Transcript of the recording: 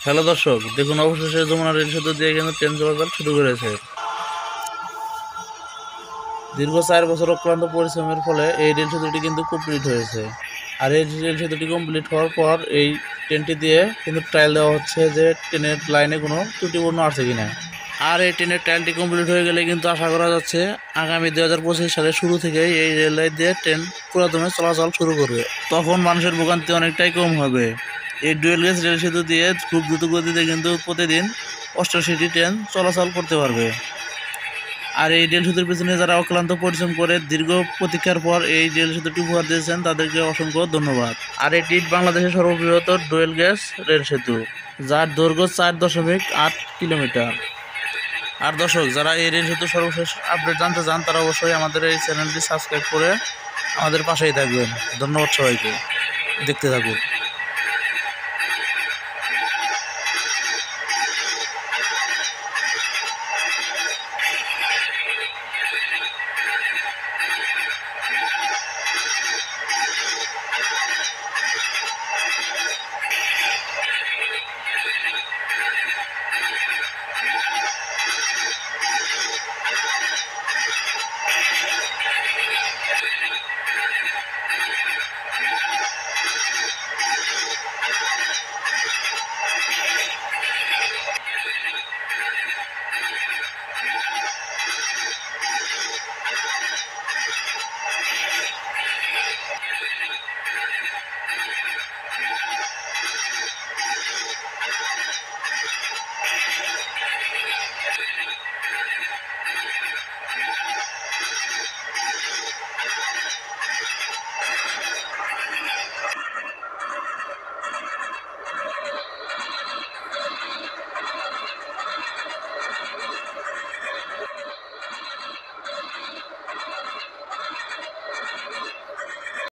Hello দর্শক, দেখুন অবশেষে যমুনা রেল সেতু দিয়ে কিন্তু ট্রেন চলাচল শুরু করেছে। দীর্ঘ 4 বছর অক্লান্ত পরিশ্রমের ফলে এই রেল সেতুটি কিন্তু কমপ্লিট হয়েছে। আর এই রেল সেতুটি কমপ্লিট হওয়ার পর এই ট্রেনটি দিয়ে কিন্তু ট্রায়াল দেওয়া হচ্ছে যে ট্রেনের লাইনে কোনো ত্রুটিপূর্ণ আছে কিনা। আর এই ট্রেনের ট্রায়ালটি কমপ্লিট হয়ে গেলে কিন্তু আশা করা যাচ্ছে আগামী 2025 সালের শুরু থেকেই এই রেল লাইন দিয়ে ট্রেন পুরাদমে চলাচল শুরু করবে। তখন মানুষের ভোগান্তি অনেকটাই কম হবে। এই ডুয়েল গেজ রেল সেতু দিয়ে খুব দ্রুত গতিতে কিন্তু প্রতিদিন 88টি ট্রেন চলাচল করতে পারবে। আর এই রেল সেতুর পেছনে যারা অক্লান্ত পরিশ্রম করে দীর্ঘ প্রতীক্ষার পর এই রেল সেতুটি উপহার দিয়েছেন তাদেরকে অসংখ্য ধন্যবাদ। আর এটি বাংলাদেশের সর্ববৃহৎ ডুয়েল গেজ রেল সেতু, যার দৈর্ঘ্য 4.8 কিলোমিটার। আর দর্শক, যারা এই রেল সেতুর সর্বশেষ আপডেট জানতে চান তারা অবশ্যই আমাদের এই চ্যানেলটি সাবস্ক্রাইব করে আমাদের পাশেই থাকবেন। ধন্যবাদ সবাইকে, দেখতে থাকুন।